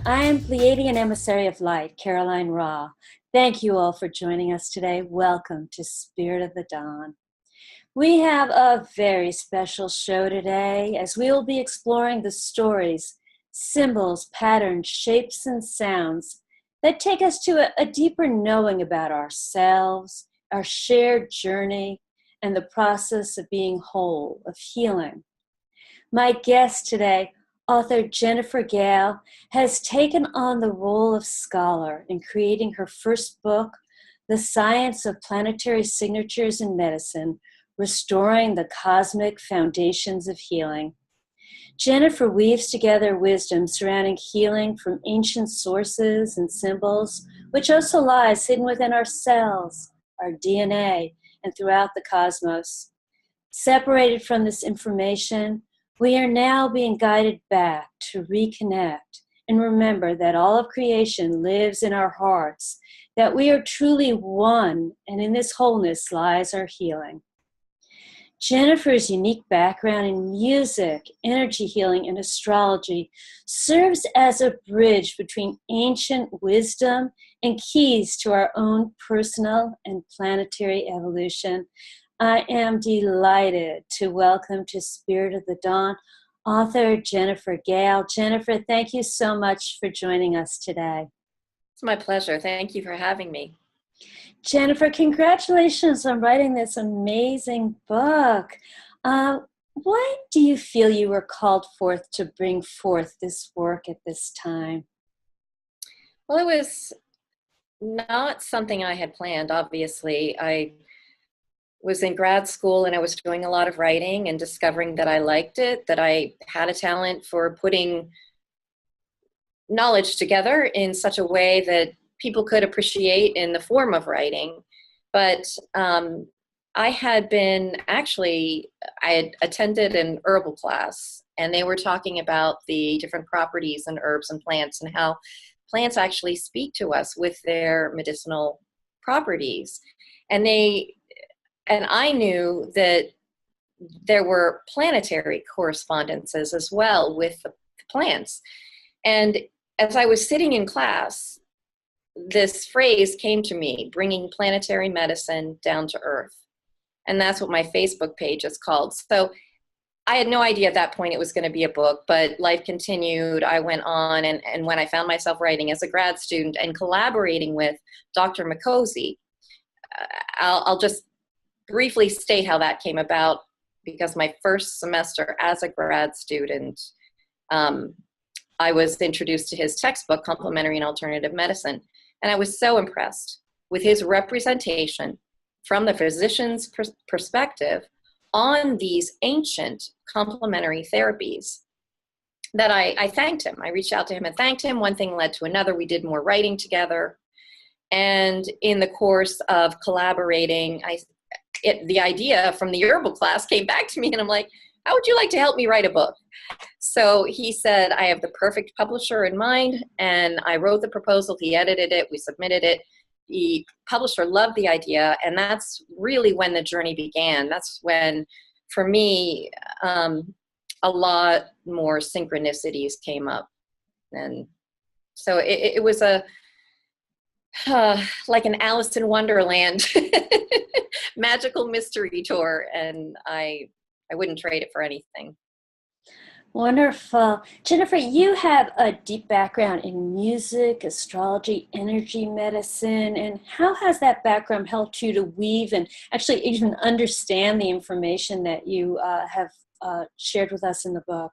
I am Pleiadian Emissary of Light, Caroline Ra. Thank you all for joining us today. Welcome to Spirit of the Dawn. We have a very special show today as we will be exploring the stories, symbols, patterns, shapes, and sounds that take us to a deeper knowing about ourselves, our shared journey, and the process of being whole, of healing. My guest today, author Jennifer Gehl, has taken on the role of scholar in creating her first book, The Science of Planetary Signatures in Medicine, Restoring the Cosmic Foundations of Healing. Jennifer weaves together wisdom surrounding healing from ancient sources and symbols, which also lies hidden within our cells, our DNA, and throughout the cosmos. Separated from this information, we are now being guided back to reconnect and remember that all of creation lives in our hearts, that we are truly one, and in this wholeness lies our healing. Jennifer's unique background in music, energy healing, and astrology serves as a bridge between ancient wisdom and keys to our own personal and planetary evolution. I am delighted to welcome to Spirit of the Dawn author Jennifer Gehl. Jennifer, thank you so much for joining us today. It's my pleasure. Thank you for having me. Jennifer, congratulations on writing this amazing book. Why do you feel you were called forth to bring forth this work at this time? Well, it was not something I had planned, obviously. I was in grad school and I was doing a lot of writing and discovering that I liked it, that I had a talent for putting knowledge together in such a way that people could appreciate in the form of writing. But I had attended an herbal class and they were talking about the different properties in herbs and plants and how plants actually speak to us with their medicinal properties. And I knew that there were planetary correspondences as well with the plants. And as I was sitting in class, this phrase came to me, bringing planetary medicine down to earth. And that's what my Facebook page is called. So I had no idea at that point it was going to be a book, but life continued. I went on, and when I found myself writing as a grad student and collaborating with Dr. Micozzi, I'll just briefly state how that came about, because my first semester as a grad student, I was introduced to his textbook, Complementary and Alternative Medicine, and I was so impressed with his representation from the physician's perspective on these ancient complementary therapies that I thanked him. I reached out to him and thanked him. One thing led to another. We did more writing together. And in the course of collaborating, the idea from the herbal class came back to me, and I'm like, how would you like to help me write a book? So he said, I have the perfect publisher in mind, and I wrote the proposal. He edited it. We submitted it. The publisher loved the idea, and that's really when the journey began. That's when, for me, a lot more synchronicities came up. And so it was like an Alice in Wonderland magical mystery tour, and I wouldn't trade it for anything. Wonderful. Jennifer, you have a deep background in music, astrology, energy medicine, and how has that background helped you to weave and actually even understand the information that you have shared with us in the book?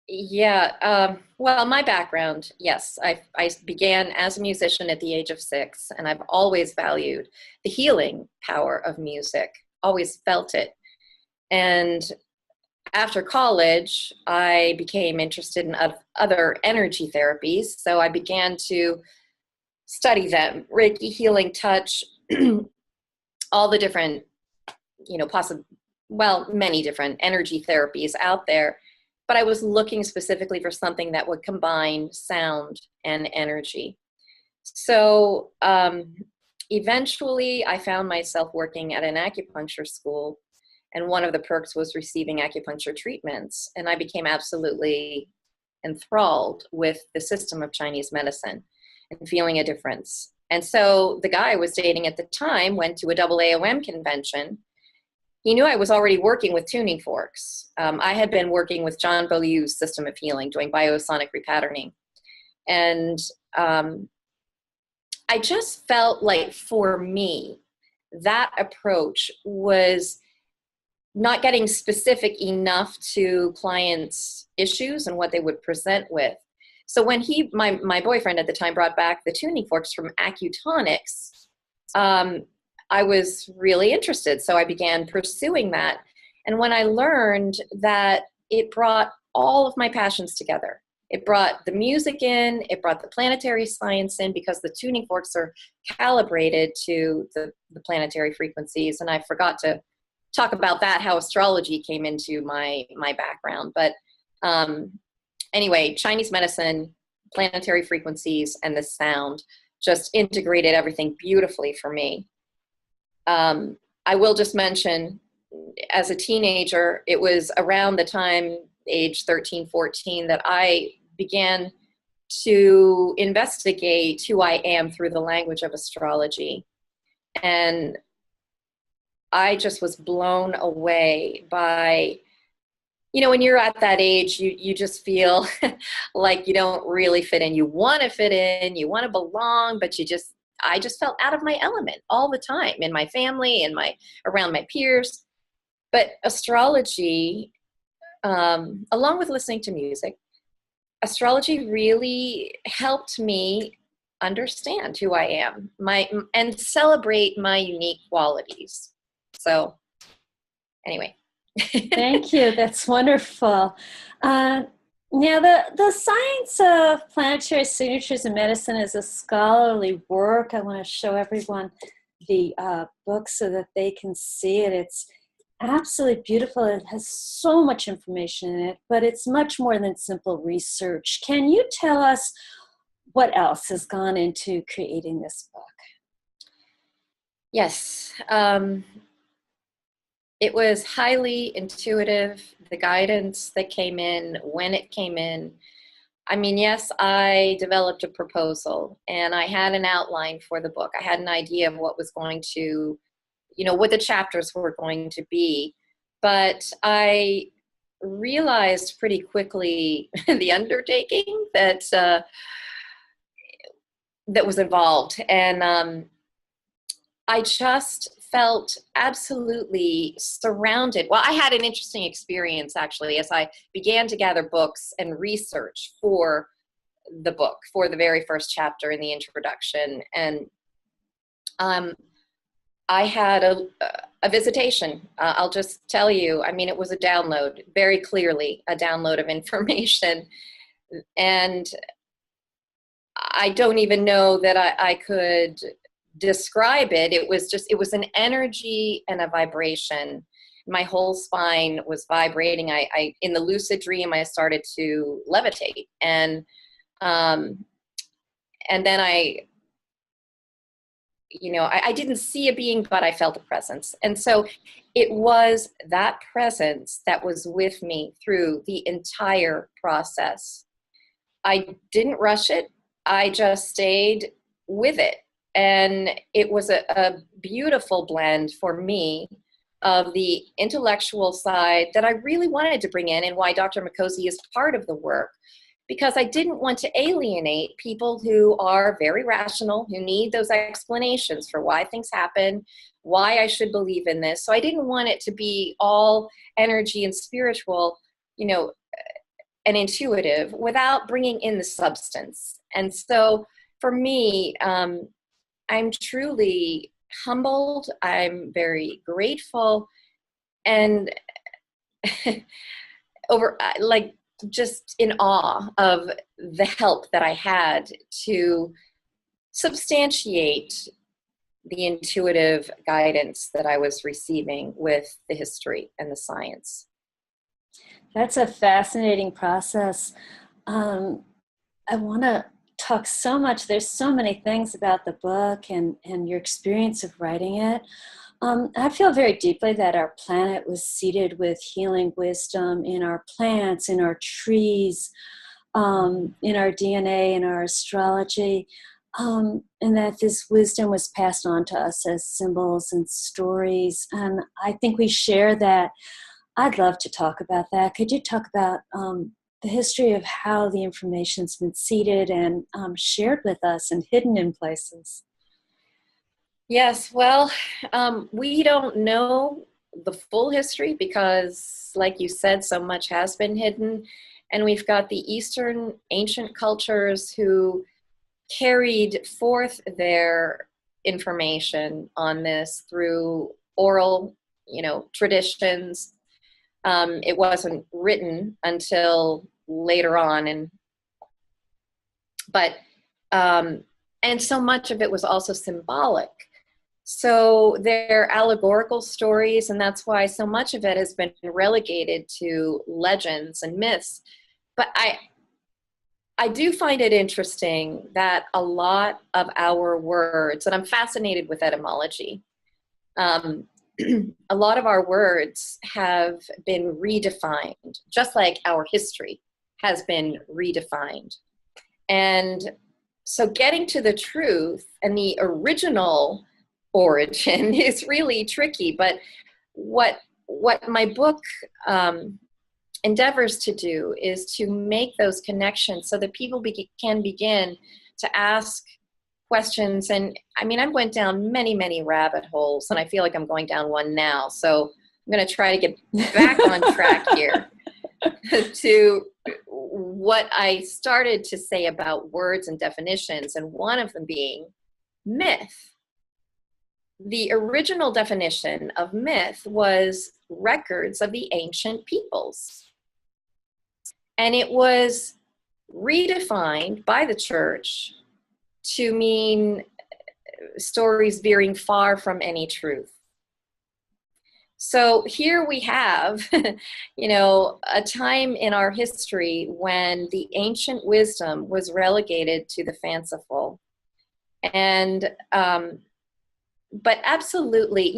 Yeah, well, my background, yes, I began as a musician at the age of 6, and I've always valued the healing power of music, always felt it. And after college, I became interested in other energy therapies, so I began to study them, Reiki, healing, touch, all the different, many different energy therapies out there. But I was looking specifically for something that would combine sound and energy. So eventually I found myself working at an acupuncture school, and one of the perks was receiving acupuncture treatments. And I became absolutely enthralled with the system of Chinese medicine and feeling a difference. And so the guy I was dating at the time went to a AAOM convention. He knew I was already working with tuning forks. I had been working with John Beaulieu's system of healing, doing biosonic repatterning. And I just felt like, for me, that approach was not getting specific enough to clients' issues and what they would present with. So when my boyfriend at the time brought back the tuning forks from Accutonics, I was really interested. So I began pursuing that. And when I learned that it brought all of my passions together, it brought the music in, it brought the planetary science in, because the tuning forks are calibrated to the planetary frequencies. And I forgot to talk about that, how astrology came into my background. But anyway, Chinese medicine, planetary frequencies, and the sound just integrated everything beautifully for me. I will just mention, as a teenager, it was around the time, age 13, 14, that I began to investigate who I am through the language of astrology. And I just was blown away by, when you're at that age, you just feel like you don't really fit in. You want to fit in, you want to belong, but I just felt out of my element all the time, in my family and around my peers. But astrology, along with listening to music, astrology really helped me understand who I am, and celebrate my unique qualities. So anyway. Thank you. That's wonderful. Now, the Science of Planetary Signatures in Medicine is a scholarly work. I want to show everyone the book so that they can see it. It's absolutely beautiful. It has so much information in it, but it's much more than simple research. Can you tell us what else has gone into creating this book? Yes. It was highly intuitive, the guidance that came in, when it came in. I mean, yes, I developed a proposal and I had an outline for the book. I had an idea of what was going to, what the chapters were going to be. But I realized pretty quickly the undertaking that was involved. And I just felt absolutely surrounded. Well, I had an interesting experience, actually, as I began to gather books and research for the book, for the very first chapter in the introduction. And I had a visitation. I'll just tell you, I mean, it was a download, very clearly a download of information. And I don't even know that I could describe it. It was an energy and a vibration. My whole spine was vibrating. I in the lucid dream, I started to levitate, and then I didn't see a being, but I felt a presence. And so it was that presence that was with me through the entire process. I didn't rush it. I just stayed with it. And it was a beautiful blend for me of the intellectual side that I really wanted to bring in, and why Dr. Micozzi is part of the work, because I didn't want to alienate people who are very rational, who need those explanations for why things happen, why I should believe in this. So I didn't want it to be all energy and spiritual, and intuitive, without bringing in the substance. And so for me, I'm truly humbled. I'm very grateful, and just in awe of the help that I had to substantiate the intuitive guidance that I was receiving with the history and the science. That's a fascinating process. I want to talk so much. There's so many things about the book and your experience of writing it. I feel very deeply that our planet was seeded with healing wisdom in our plants, in our trees, in our DNA and our astrology, and that this wisdom was passed on to us as symbols and stories. And I think we share that. I'd love to talk about that. Could you talk about the history of how the information's been seeded and shared with us and hidden in places? Yes, well, we don't know the full history because, like you said, so much has been hidden. And we've got the Eastern ancient cultures who carried forth their information on this through oral, traditions. It wasn't written until later on, and so much of it was also symbolic. So they're allegorical stories, and that's why so much of it has been relegated to legends and myths. But I do find it interesting that a lot of our words, and I'm fascinated with etymology, a lot of our words have been redefined, just like our history has been redefined. And so getting to the truth and the original origin is really tricky. But what my book endeavors to do is to make those connections so that people can begin to ask questions. And I mean, I went down many, many rabbit holes, and I feel like I'm going down one now. So I'm going to try to get back on track here to what I started to say about words and definitions, and one of them being myth. The original definition of myth was records of the ancient peoples. And it was redefined by the church to mean stories veering far from any truth. So here we have, a time in our history when the ancient wisdom was relegated to the fanciful. And, but absolutely,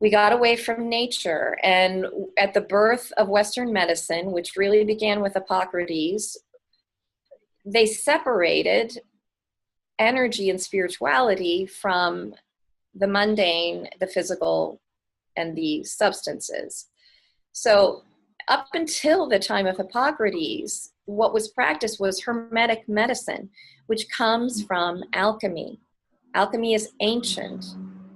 we got away from nature, and at the birth of Western medicine, which really began with Hippocrates, they separated energy and spirituality from the mundane, the physical, and the substances. So up until the time of Hippocrates, what was practiced was Hermetic medicine, which comes from alchemy. Alchemy is ancient,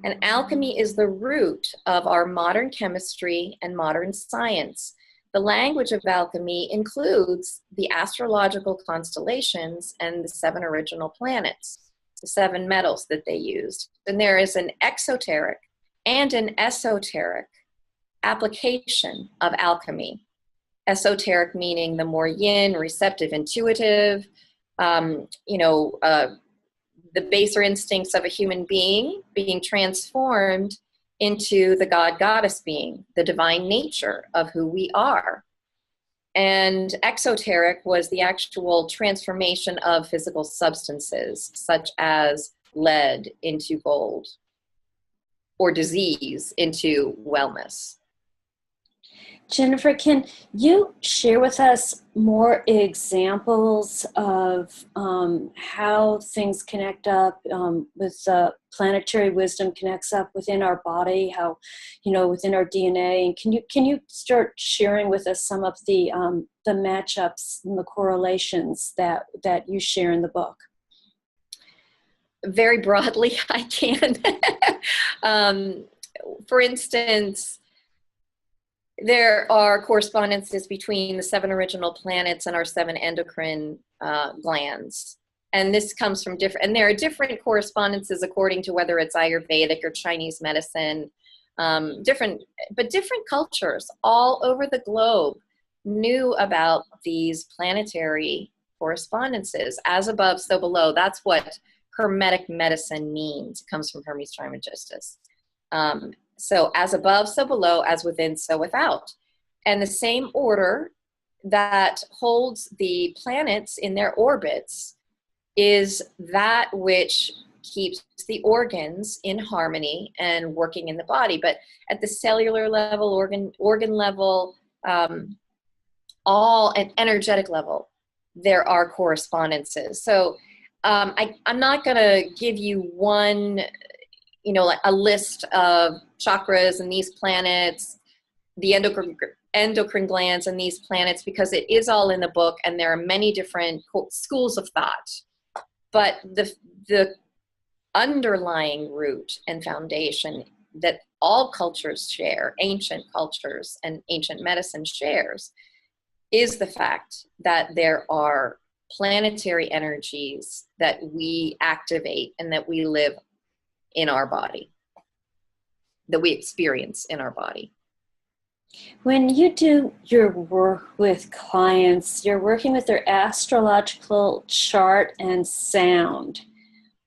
and alchemy is the root of our modern chemistry and modern science. The language of alchemy includes the astrological constellations and the 7 original planets, the 7 metals that they used. And there is an exoteric and an esoteric application of alchemy. Esoteric meaning the more yin, receptive, intuitive, the baser instincts of a human being transformed into the God-goddess being, the divine nature of who we are. And exoteric was the actual transformation of physical substances, such as lead into gold, or disease into wellness. Jennifer, can you share with us more examples of how things connect up with planetary wisdom connects up within our body, how, within our DNA? And can you start sharing with us some of the matchups and the correlations that you share in the book? Very broadly, I can. For instance, there are correspondences between the 7 original planets and our 7 endocrine glands. And this comes from and there are different correspondences according to whether it's Ayurvedic or Chinese medicine, different cultures all over the globe knew about these planetary correspondences. As above, so below. That's what Hermetic medicine means. It comes from Hermes Trismegistus. So as above, so below, as within, so without. And the same order that holds the planets in their orbits is that which keeps the organs in harmony and working in the body. But at the cellular level, organ level, all an energetic level, there are correspondences. So I'm not going to give you one, like a list of chakras and these planets, the endocrine glands and these planets, because it is all in the book and there are many different schools of thought. But the underlying root and foundation that all cultures share, ancient cultures and ancient medicine shares, is the fact that there are planetary energies that we activate and that we live in our body, that we experience in our body. When you do your work with clients, you're working with their astrological chart and sound.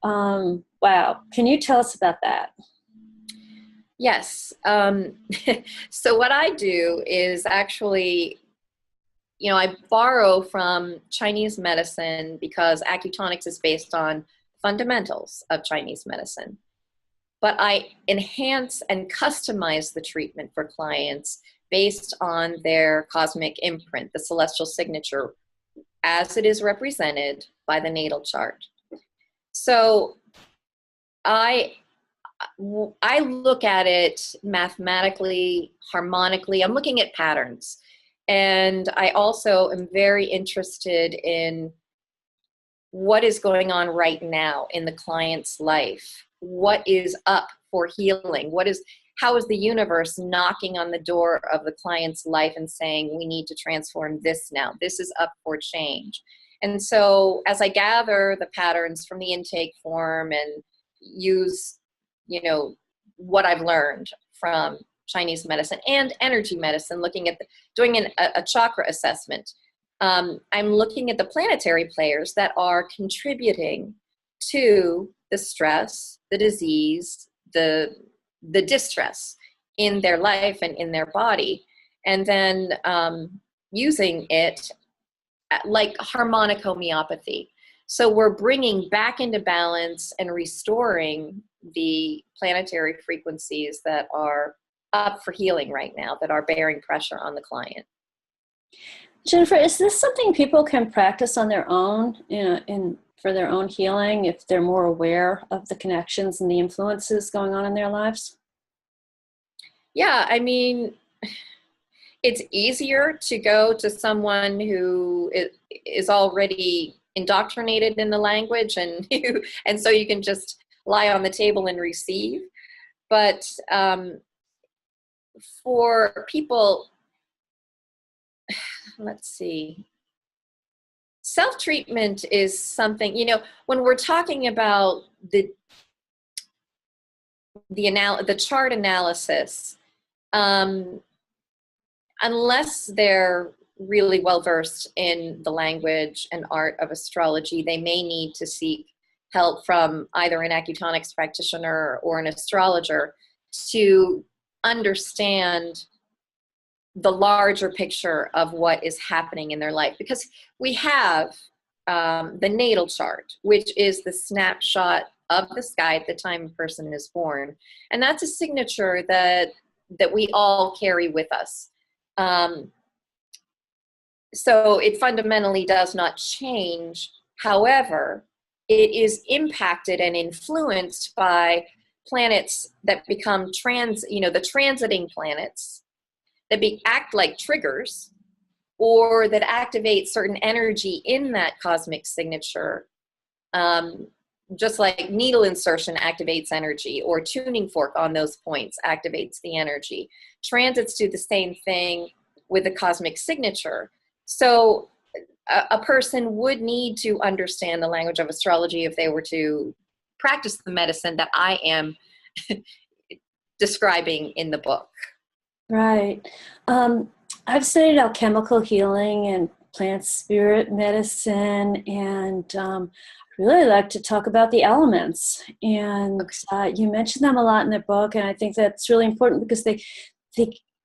Wow. Can you tell us about that? Yes. So what I do is actually, I borrow from Chinese medicine because acutonics is based on fundamentals of Chinese medicine. But I enhance and customize the treatment for clients based on their cosmic imprint, the celestial signature, as it is represented by the natal chart. So I look at it mathematically, harmonically. I'm looking at patterns. And I also am very interested in what is going on right now in the client's life. What is up for healing? How is the universe knocking on the door of the client's life and saying, we need to transform this now. This is up for change. And so as I gather the patterns from the intake form and use, what I've learned from Chinese medicine and energy medicine, looking at doing a chakra assessment, I'm looking at the planetary players that are contributing to the stress, the disease, the distress in their life and in their body, and then using it like harmonic homeopathy. So we're bringing back into balance and restoring the planetary frequencies that are up for healing right now, that are bearing pressure on the client. Jennifer, is this something people can practice on their own for their own healing if they're more aware of the connections and the influences going on in their lives? Yeah, I mean, it's easier to go to someone who is already indoctrinated in the language and so you can just lie on the table and receive. But for people, let's see, self-treatment is something, when we're talking about the chart analysis, unless they're really well versed in the language and art of astrology, they may need to seek help from either an acutonics practitioner or an astrologer to understand the larger picture of what is happening in their life. Because we have the natal chart, which is the snapshot of the sky at the time a person is born. And that's a signature that we all carry with us. So it fundamentally does not change. However, it is impacted and influenced by planets that become the transiting planets that act like triggers, or that activate certain energy in that cosmic signature. Just like needle insertion activates energy, or tuning fork on those points activates the energy. Transits do the same thing with the cosmic signature. So a person would need to understand the language of astrology if they were to practice the medicine that I am describing in the book. Right. I've studied alchemical healing and plant spirit medicine, and really like to talk about the elements. And you mentioned them a lot in the book, and I think that's really important because the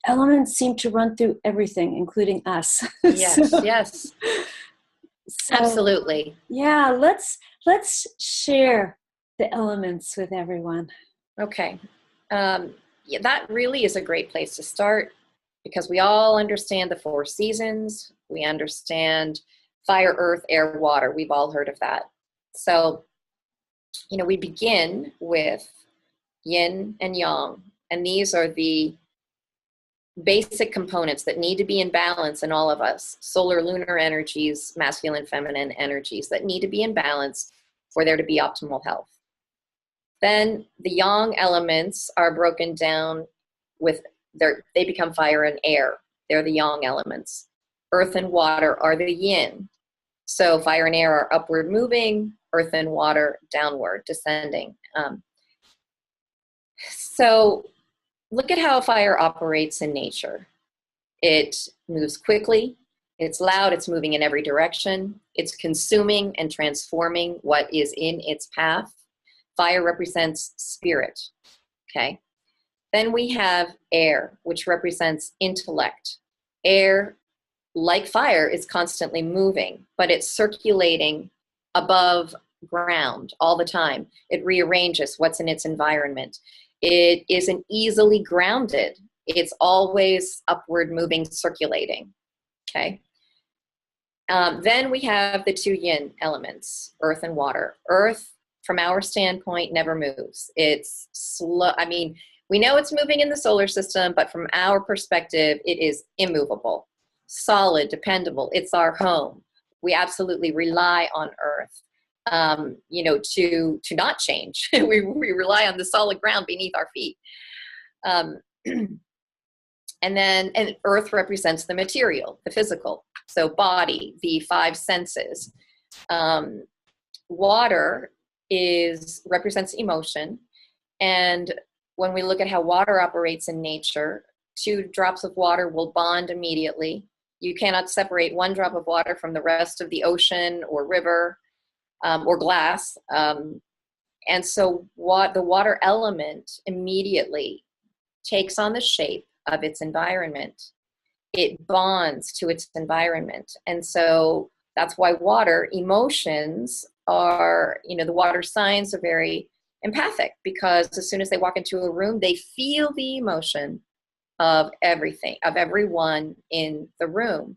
elements seem to run through everything, including us. Yes, yes. So, absolutely. Yeah, let's share the elements with everyone. Okay. Yeah, that really is a great place to start, because we all understand the 4 seasons. We understand fire, earth, air, water. We've all heard of that. So, we begin with yin and yang, and these are the basic components that need to be in balance in all of us. Solar, lunar energies, masculine, feminine energies that need to be in balance for there to be optimal health. Then the yang elements are broken down they become fire and air. They're the yang elements. Earth and water are the yin. So fire and air are upward moving, earth and water downward, descending. So look at how fire operates in nature. It moves quickly, it's loud, it's moving in every direction, it's consuming and transforming what is in its path. Fire represents spirit, okay? Then we have air, which represents intellect. Air, like fire, is constantly moving, but it's circulating above ground all the time. It rearranges what's in its environment. It isn't easily grounded. It's always upward moving, circulating, okay? Then we have the two yin elements, earth and water. Earth, from our standpoint, never moves. It's slow. We know it's moving in the solar system, but from our perspective, it is immovable, solid, dependable. It's our home. We absolutely rely on Earth, to not change. we rely on the solid ground beneath our feet. And Earth represents the material, the physical. So body, the five senses. Water represents emotion. And when we look at how water operates in nature, 2 drops of water will bond immediately. You cannot separate 1 drop of water from the rest of the ocean or river or glass. And so the water element immediately takes on the shape of its environment. It bonds to its environment. And so that's why emotions are, the water signs are very empathic, because as soon as they walk into a room, they feel the emotion of everything, of everyone in the room.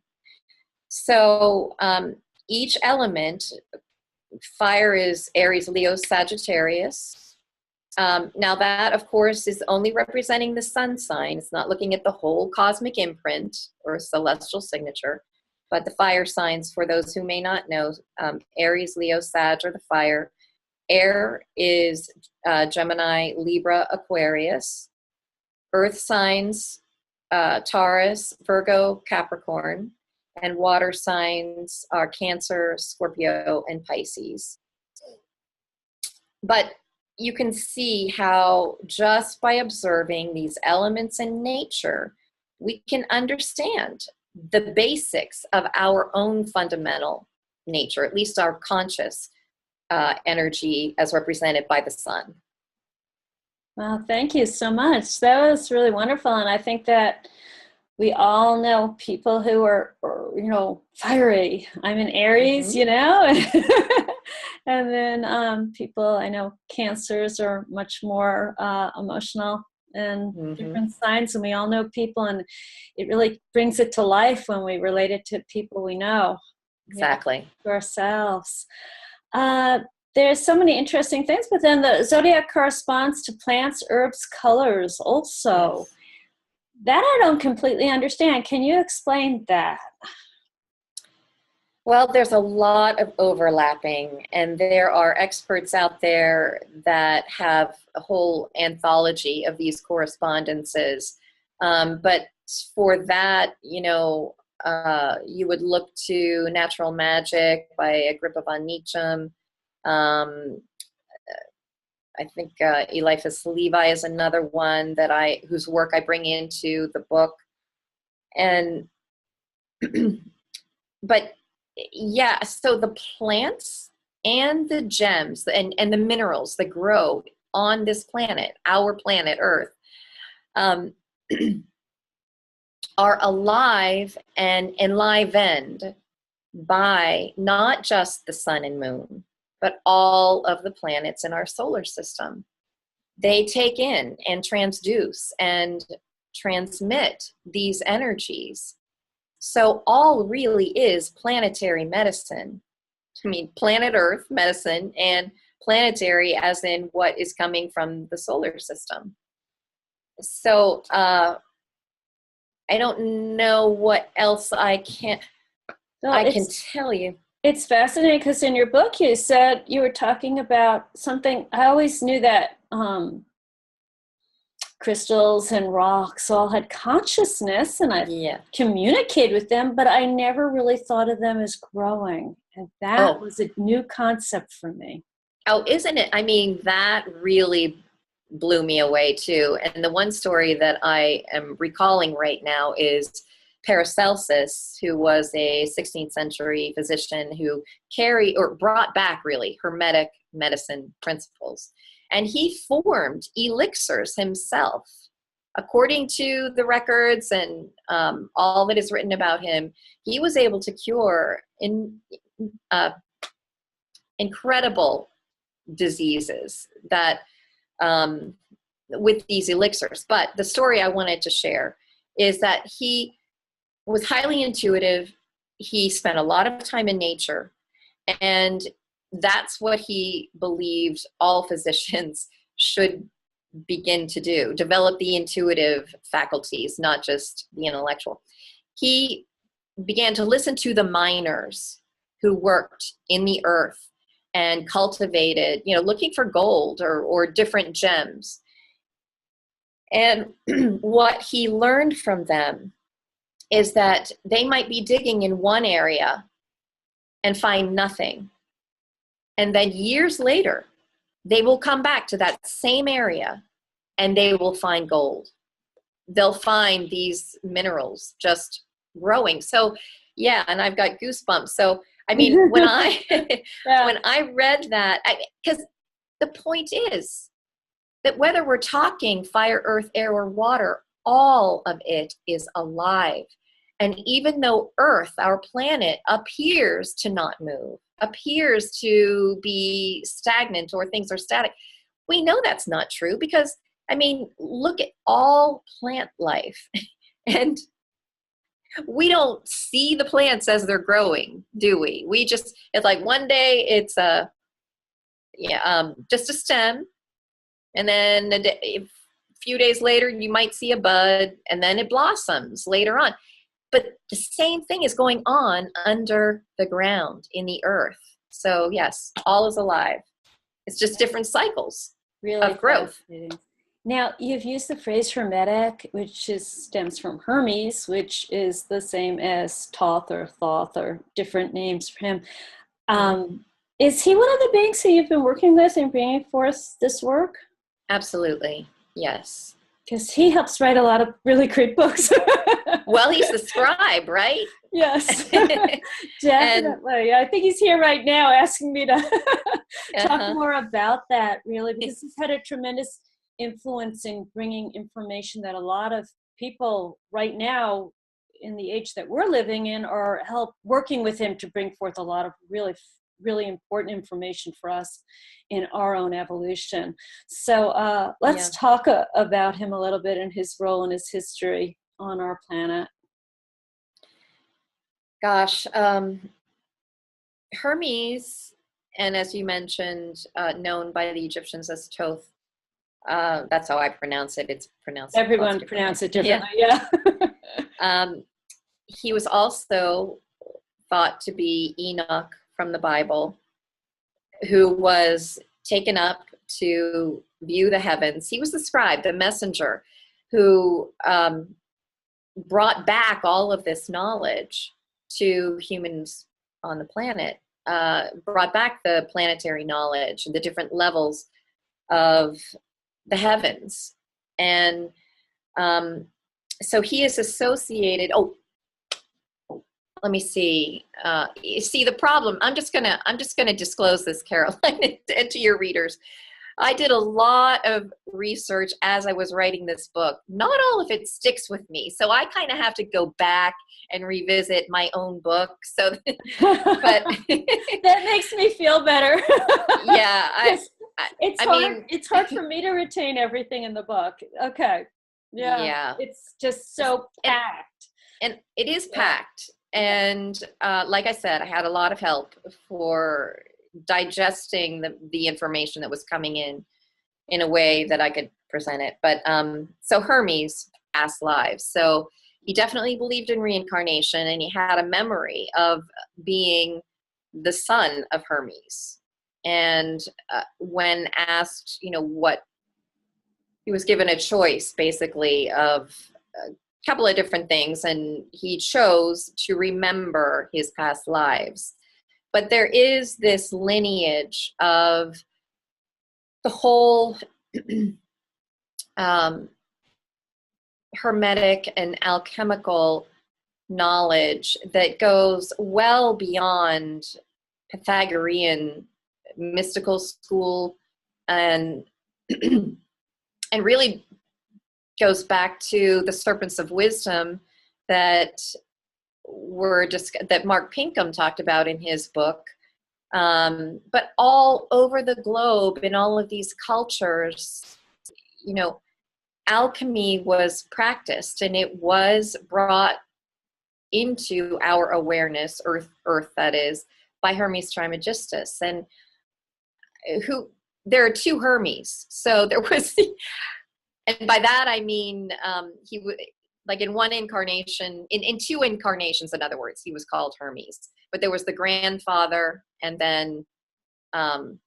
So each element, fire is Aries, Leo, Sagittarius. Now that, of course, is only representing the sun sign. It's not looking at the whole cosmic imprint or celestial signature, but the fire signs, for those who may not know, Aries, Leo, Sag are the fire. Air is Gemini, Libra, Aquarius. Earth signs, Taurus, Virgo, Capricorn. And water signs are Cancer, Scorpio, and Pisces. But you can see how just by observing these elements in nature, we can understand the basics of our own fundamental nature, at least our conscious energy as represented by the sun. Well, thank you so much. That was really wonderful. And I think that we all know people who are fiery. I'm in Aries, Mm-hmm. And then people, I know Cancers are much more emotional and Mm-hmm. different signs. And we all know people, and it really brings it to life when we relate it to people we know. Exactly. To ourselves. There's so many interesting things, but then the zodiac corresponds to plants, herbs, colors also. Yes. That I don't completely understand. Can you explain that? Well, there's a lot of overlapping, and there are experts out there that have a whole anthology of these correspondences. But for that, you would look to Natural Magic by Agrippa von Nietzsche. I think Eliphas Levi is another one whose work I bring into the book. And, but yeah, so the plants and the gems and the minerals that grow on this planet, our planet Earth, are alive and enlivened by not just the sun and moon, but all of the planets in our solar system. They take in and transduce and transmit these energies. So all really is planetary medicine. I mean, planet Earth medicine, and planetary as in what is coming from the solar system. So I don't know what else I can tell you. It's fascinating because in your book you said you were talking about something. I always knew that crystals and rocks all had consciousness, and I communicate with them, but I never really thought of them as growing. And that was a new concept for me. Oh, isn't it? I mean, that really blew me away too. And the one story that I am recalling right now is Paracelsus, who was a 16th century physician who brought back really Hermetic medicine principles. And he formed elixirs himself. According to the records and all that is written about him, he was able to cure incredible diseases that with these elixirs. But the story I wanted to share is that he was highly intuitive. He spent a lot of time in nature, and that's what he believed all physicians should begin to do, develop the intuitive faculties, not just the intellectual. He began to listen to the miners who worked in the earth and cultivated, looking for gold or different gems. And what he learned from them is that they might be digging in one area and find nothing. And then years later, they will come back to that same area and they will find gold. They'll find these minerals just growing. So, yeah, and I've got goosebumps. So, I mean, when I read that, because the point is that whether we're talking fire, earth, air, or water, all of it is alive. And even though Earth, our planet, appears to not move, appears to be stagnant or things are static, we know that's not true because, I mean, look at all plant life. And we don't see the plants as they're growing, do we? It's like one day it's just a stem. And then a few days later, you might see a bud, and then it blossoms later on. But the same thing is going on under the ground in the earth. So yes, all is alive. It's just different cycles of growth. Now, you've used the phrase Hermetic, which stems from Hermes, which is the same as Thoth or Thoth or different names for him. Is he one of the beings who you've been working with in bringing forth this work? Absolutely, yes. Because he helps write a lot of really great books. Well, he's the scribe, right? Yes, definitely. I think he's here right now asking me to talk more about that, really, because he's had a tremendous influence in bringing information that a lot of people right now in the age that we're living in are working with him to bring forth a lot of really, really important information for us in our own evolution. So let's talk about him a little bit and his role and his history on our planet. Gosh, Hermes, and as you mentioned, known by the Egyptians as Thoth. That's how I pronounce it. It's pronounced. Everyone pronounces it differently. Yeah. He was also thought to be Enoch from the Bible, who was taken up to view the heavens. He was the scribe, the messenger, who brought back all of this knowledge to humans on the planet, brought back the planetary knowledge, the different levels of the heavens. And so he is associated, let me see. You see the problem. I'm just gonna disclose this, Caroline, to your readers. I did a lot of research as I was writing this book. Not all of it sticks with me, so I kind of have to go back and revisit my own book. So, but that makes me feel better. Yeah, it's hard for me to retain everything in the book. Okay. Yeah. It's just so packed. And it is packed. And like I said, I had a lot of help for digesting the information that was coming in a way that I could present it. But so Hermes, past lives. So he definitely believed in reincarnation, and he had a memory of being the son of Hermes. And when asked, what, he was given a choice basically of a couple of different things, and he chose to remember his past lives. But there is this lineage of the whole hermetic and alchemical knowledge that goes well beyond Pythagorean mystical school, and and really goes back to the serpents of wisdom that that Marc Pinkham talked about in his book. But all over the globe, in all of these cultures, alchemy was practiced, and it was brought into our awareness, earth that is, by Hermes Trismegistus. And there are two Hermes. So there was, and by that I mean he would, like in one incarnation, in two incarnations, in other words, he was called Hermes. But there was the grandfather, and then and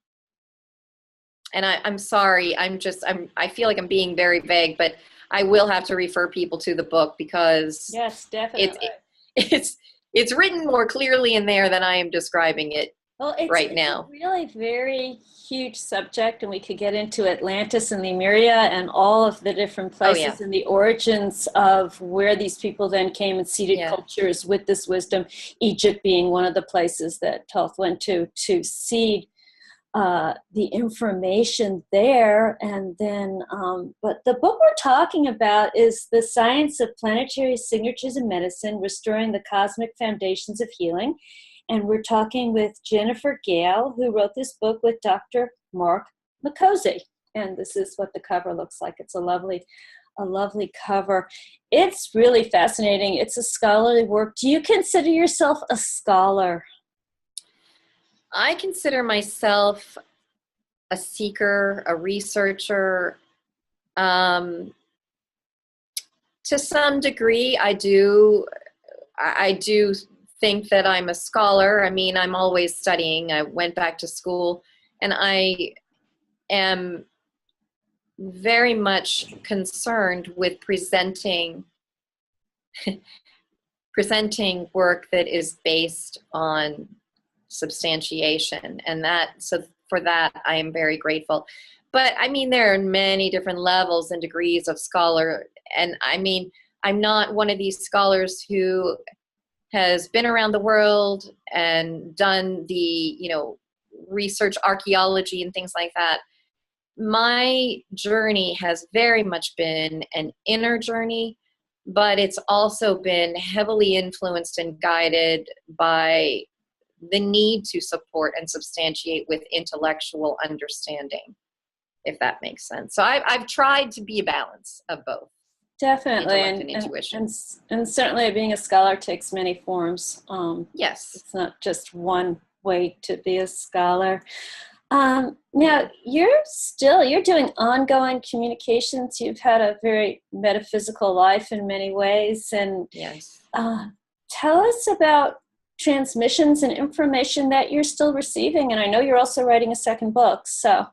I'm sorry, I feel like I'm being very vague, but I will have to refer people to the book, because yes, definitely, it's written more clearly in there than I am describing it right now. It's a really very huge subject, and we could get into Atlantis and Lemuria and all of the different places and the origins of where these people then came and seeded cultures with this wisdom. Egypt being one of the places that Thoth went to seed the information there. And then, but the book we're talking about is The Science of Planetary Signatures in Medicine, Restoring the Cosmic Foundations of Healing. And we're talking with Jennifer Gehl, who wrote this book with Dr. Marc Micozzi. And this is what the cover looks like. It's a lovely cover. It's really fascinating. It's a scholarly work. Do you consider yourself a scholar? I consider myself a seeker, a researcher. To some degree, I do think that I'm a scholar. I mean, I'm always studying. I went back to school, and I am very much concerned with presenting work that is based on substantiation, and so for that I am very grateful. But I mean, there are many different levels and degrees of scholar, and I mean, I'm not one of these scholars who has been around the world and done the research, archaeology and things like that. My journey has very much been an inner journey, but it's also been heavily influenced and guided by the need to support and substantiate with intellectual understanding, if that makes sense. So I've tried to be a balance of both. Definitely, and intuition. And certainly being a scholar takes many forms. Yes. It's not just one way to be a scholar. Now, you're doing ongoing communications. You've had a very metaphysical life in many ways. And yes. Tell us about transmissions and information that you're still receiving. And I know you're also writing a second book. So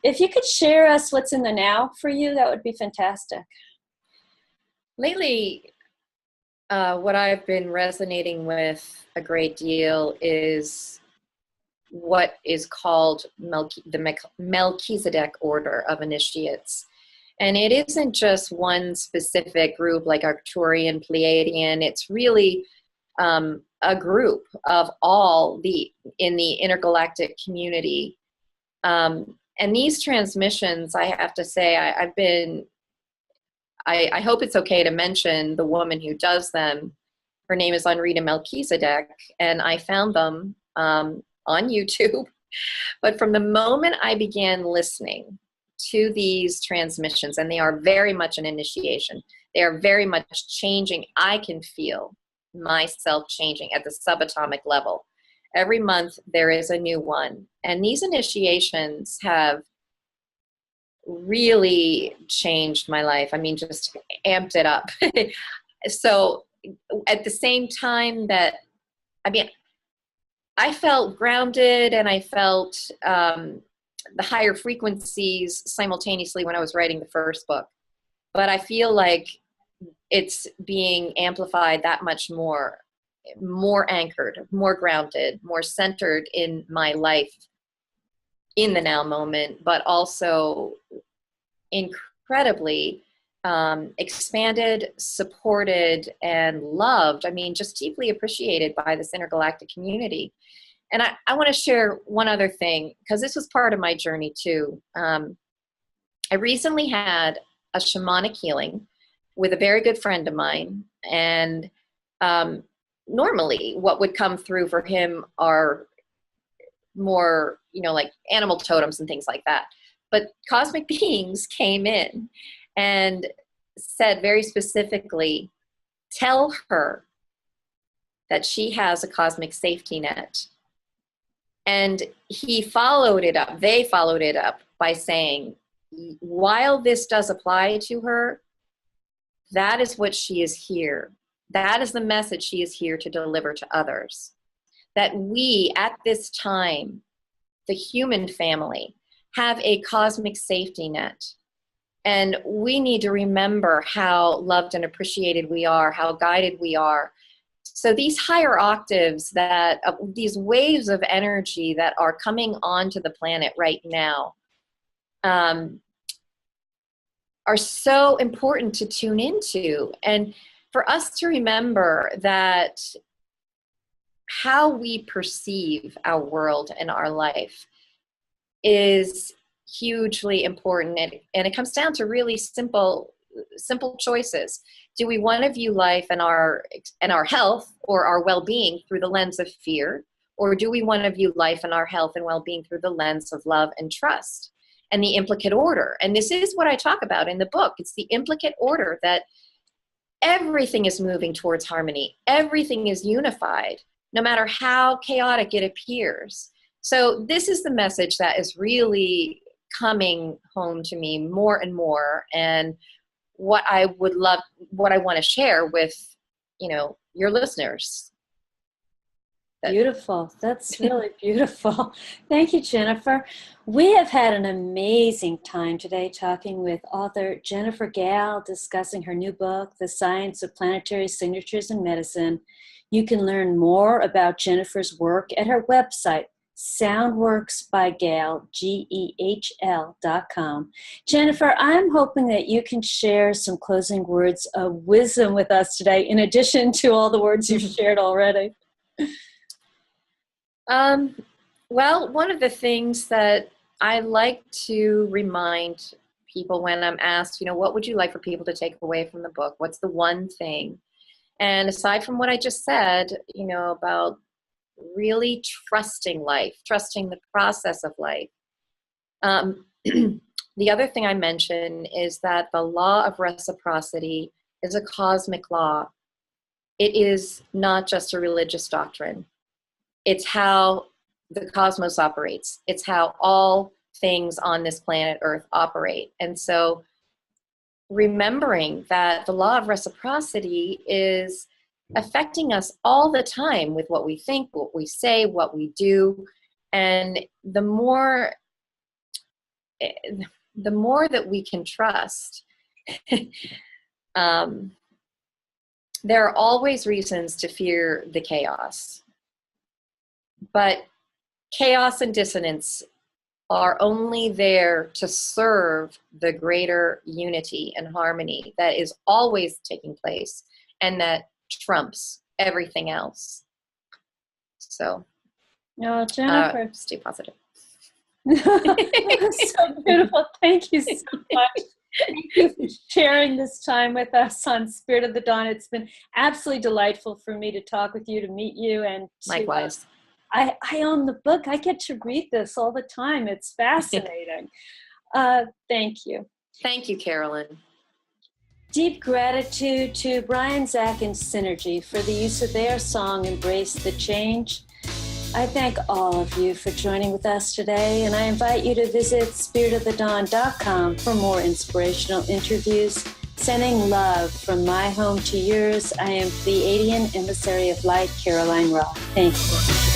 if you could share us what's in the now for you, that would be fantastic. Lately, what I've been resonating with a great deal is what is called the Melchizedek order of initiates. And it isn't just one specific group like Arcturian, Pleiadian. It's really a group of all in the intergalactic community. And these transmissions, I have to say, I hope it's okay to mention the woman who does them. Her name is Anrita Melchizedek, and I found them on YouTube. But from the moment I began listening to these transmissions, and they are very much an initiation, They are very much changing. I can feel myself changing at the subatomic level. Every month there is a new one. And these initiations have really changed my life. I mean, just amped it up. So at the same time that, I mean, I felt grounded and I felt the higher frequencies simultaneously when I was writing the first book. But I feel like it's being amplified that much more anchored, more grounded, more centered in my life in the now moment, but also incredibly expanded, supported, and loved. I mean, just deeply appreciated by this intergalactic community. And I want to share one other thing, because this was part of my journey too. I recently had a shamanic healing with a very good friend of mine. And normally what would come through for him are more, like animal totems and things like that. But cosmic beings came in and said very specifically, tell her that she has a cosmic safety net. And they followed it up by saying, while this does apply to her, that is what she is here. That is the message she is here to deliver to others. That we, at this time, the human family, have a cosmic safety net. And we need to remember how loved and appreciated we are, how guided we are. So these higher octaves, these waves of energy that are coming onto the planet right now, are so important to tune into. And for us to remember that how we perceive our world and our life is hugely important. And it comes down to really simple choices. Do we want to view life and our health or our well-being through the lens of fear? Or do we want to view life and our health and well-being through the lens of love and trust? And the implicate order. And this is what I talk about in the book. It's the implicate order that everything is moving towards harmony. Everything is unified, no matter how chaotic it appears. So this is the message that is really coming home to me more and more. And what I want to share with, your listeners. Beautiful. That's really beautiful. Thank you, Jennifer. We have had an amazing time today talking with author Jennifer Gehl, discussing her new book, The Science of Planetary Signatures in Medicine. You can learn more about Jennifer's work at her website, soundworksbygehl, GEHL.com. Jennifer, I'm hoping that you can share some closing words of wisdom with us today, in addition to all the words you've shared already. Well, one of the things that I like to remind people when I'm asked, what would you like for people to take away from the book? What's the one thing? And aside from what I just said, about really trusting life, trusting the process of life. The other thing I mention is that the law of reciprocity is a cosmic law. It is not just a religious doctrine. It's how the cosmos operates. It's how all things on this planet Earth operate. And so remembering that the law of reciprocity is affecting us all the time with what we think, what we say, what we do. And the more that we can trust, there are always reasons to fear the chaos. But chaos and dissonance are only there to serve the greater unity and harmony that is always taking place and that trumps everything else. So, Jennifer. Stay positive. So beautiful. Thank you so much. Thank you for sharing this time with us on Spirit of the Dawn. It's been absolutely delightful for me to talk with you, to meet you, and likewise. I own the book. I get to read this all the time. It's fascinating. Thank you. Thank you, Carolyn. Deep gratitude to Brian, Zach, and Synergy for the use of their song, Embrace the Change. I thank all of you for joining with us today, and I invite you to visit spiritofthedawn.com for more inspirational interviews. Sending love from my home to yours, I am Pleiadian Emissary of Light, Caroline Ra. Thank you.